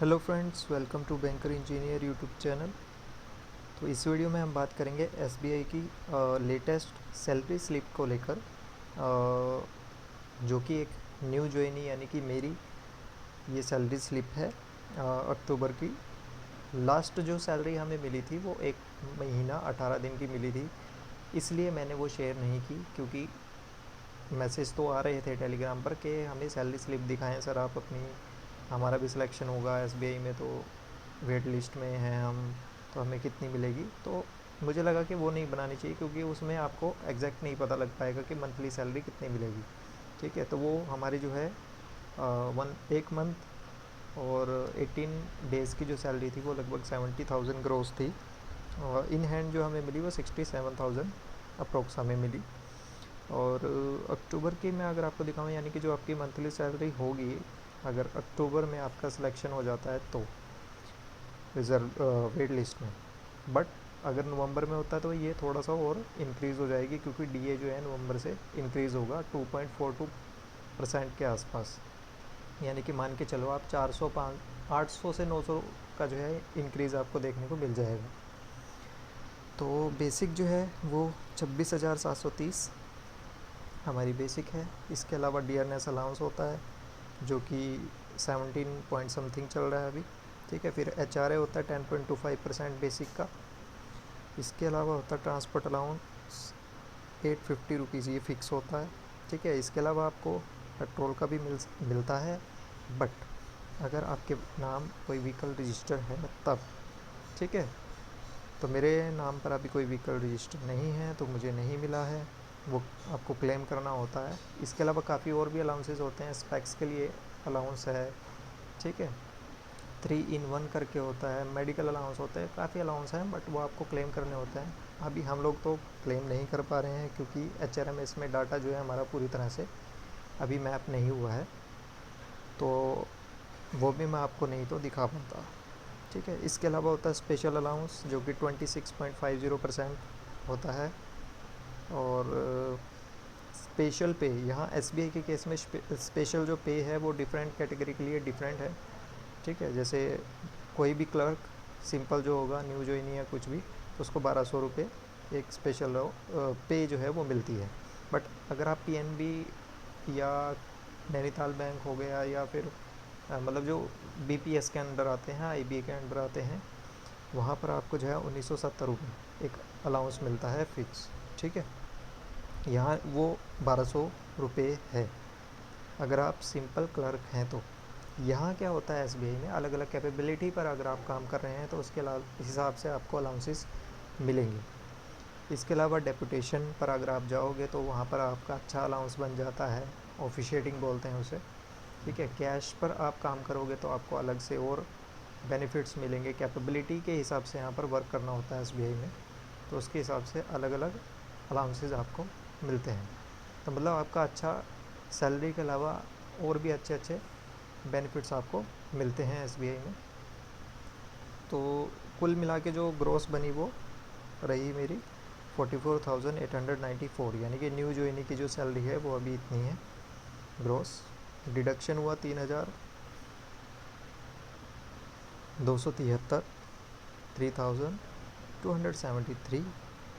Hello friends, welcome to banker engineer YouTube channel. तो इस video में हम बात करेंगे एसबीआई की लेटेस्ट सैलरी स्लिप को लेकर, जो कि एक न्यू ज्वाइनी यानी कि मेरी ये सैलरी स्लिप है। अक्टूबर की लास्ट जो सैलरी हमें मिली थी वो 1 महीना 18 दिन की मिली थी, इसलिए मैंने वो शेयर नहीं की, क्योंकि मैसेज तो आ रहे थे टेलीग्राम पर कि हमें सैलरी स्लिप दिखाएं सर आप अपनी, हमारा भी सिलेक्शन होगा एसबीआई में, तो वेट लिस्ट में हैं हम, तो हमें कितनी मिलेगी। तो मुझे लगा कि वो नहीं बनानी चाहिए, क्योंकि उसमें आपको एग्जैक्ट नहीं पता लग पाएगा कि मंथली सैलरी कितनी मिलेगी। ठीक है, तो वो हमारी जो है 1 मंथ और 18 डेज़ की जो सैलरी थी वो लगभग 70,000 ग्रोस थी, और इन हैंड जो हमें मिली वो 67,000 अप्रोक्स हमें मिली। और अक्टूबर की मैं अगर आपको दिखाऊँ, यानी कि जो आपकी मंथली सैलरी होगी, अगर अक्टूबर में आपका सिलेक्शन हो जाता है तो रिज़र्व वेट लिस्ट में, बट अगर नवंबर में होता है तो ये थोड़ा सा और इंक्रीज़ हो जाएगी, क्योंकि डीए जो है नवंबर से इंक्रीज़ होगा 2.42% के आसपास। यानी कि मान के चलो आप 800 से 900 का जो है इंक्रीज़ आपको देखने को मिल जाएगा। तो बेसिक जो है वो 26,730 हमारी बेसिक है। इसके अलावा डियरनेस अलाउंस होता है जो कि 17 पॉइंट समथिंग चल रहा है अभी। ठीक है, फिर एचआरए होता है 10.25% बेसिक का। इसके अलावा होता है ट्रांसपोर्ट अलाउंस 850 रुपीज़, ये फ़िक्स होता है। ठीक है, इसके अलावा आपको पेट्रोल का भी मिलता है, बट अगर आपके नाम कोई व्हीकल रजिस्टर है तब। ठीक है, तो मेरे नाम पर अभी कोई व्हीकल रजिस्टर नहीं है तो मुझे नहीं मिला है, वो आपको क्लेम करना होता है। इसके अलावा काफ़ी और भी अलाउंसेस होते हैं, स्पेक्स के लिए अलाउंस है। ठीक है, 3 in 1 करके होता है, मेडिकल अलाउंस होते हैं, काफ़ी अलाउंस हैं, बट वो आपको क्लेम करने होते हैं। अभी हम लोग तो क्लेम नहीं कर पा रहे हैं, क्योंकि एचआरएमएस में डाटा जो है हमारा पूरी तरह से अभी मैप नहीं हुआ है, तो वो भी मैं आपको नहीं तो दिखा पाता। ठीक है, इसके अलावा होता है स्पेशल अलाउंस जो कि 26.50% होता है। और स्पेशल पे, यहाँ एसबीआई के केस में स्पेशल जो पे है वो डिफरेंट कैटेगरी के लिए डिफरेंट है। ठीक है, जैसे कोई भी क्लर्क सिंपल जो होगा, न्यू ज्वाइनी या कुछ भी, तो उसको 1200 रुपये एक स्पेशल पे जो है वो मिलती है। बट अगर आप पीएनबी या नैनीताल बैंक हो गया, या फिर मतलब जो बीपीएस के अंडर आते हैं, आईबीए के अंडर आते हैं, वहाँ पर आपको जो है 1970 रुपये एक अलाउंस मिलता है फिक्स। ठीक है, यहाँ वो 1200 रुपये है अगर आप सिंपल क्लर्क हैं तो। यहाँ क्या होता है, एसबीआई में अलग अलग कैपेबिलिटी पर अगर आप काम कर रहे हैं तो उसके हिसाब से आपको अलाउंसेस मिलेंगे। इसके अलावा डेपुटेशन पर अगर आप जाओगे तो वहाँ पर आपका अच्छा अलाउंस बन जाता है, ऑफिशिएटिंग बोलते हैं उसे। ठीक है, कैश पर आप काम करोगे तो आपको अलग से और बेनिफिट्स मिलेंगे। कैपेबिलिटी के हिसाब से यहाँ पर वर्क करना होता है एसबीआई में, तो उसके हिसाब से अलग अलग अलाउंसेस आपको मिलते हैं। तो मतलब आपका अच्छा सैलरी के अलावा और भी अच्छे अच्छे बेनिफिट्स आपको मिलते हैं एसबीआई में। तो कुल मिला के जो ग्रोस बनी वो रही मेरी 44,894, यानी कि न्यू ज्वाइनी की जो सैलरी है वो अभी इतनी है ग्रोस। डिडक्शन हुआ 3,273, 3,273,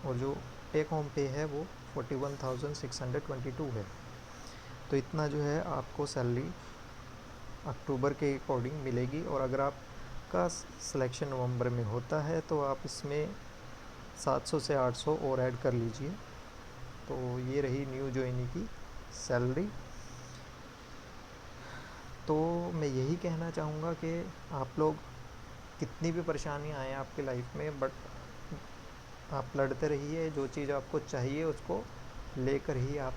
और जो टेक होम पे है वो 41,622 है। तो इतना जो है आपको सैलरी अक्टूबर के अकॉर्डिंग मिलेगी। और अगर आपका सिलेक्शन नवंबर में होता है तो आप इसमें 700 से 800 और ऐड कर लीजिए। तो ये रही न्यू ज्वाइनी की सैलरी। तो मैं यही कहना चाहूँगा कि आप लोग कितनी भी परेशानियाँ आएँ आपकी लाइफ में, बट आप लड़ते रहिए, जो चीज़ आपको चाहिए उसको लेकर ही आप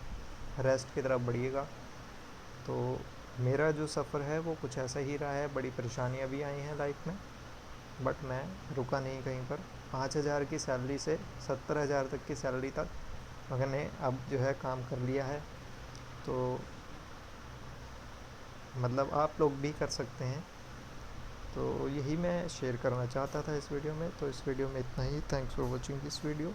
रेस्ट की तरफ बढ़िएगा। तो मेरा जो सफ़र है वो कुछ ऐसा ही रहा है, बड़ी परेशानियाँ भी आई हैं लाइफ में, बट मैं रुका नहीं कहीं पर। 5,000 की सैलरी से 70,000 तक की सैलरी तक मैंने अब जो है काम कर लिया है। तो मतलब आप लोग भी कर सकते हैं। तो यही मैं शेयर करना चाहता था इस वीडियो में। तो इस वीडियो में इतना ही। Thanks for watching this video.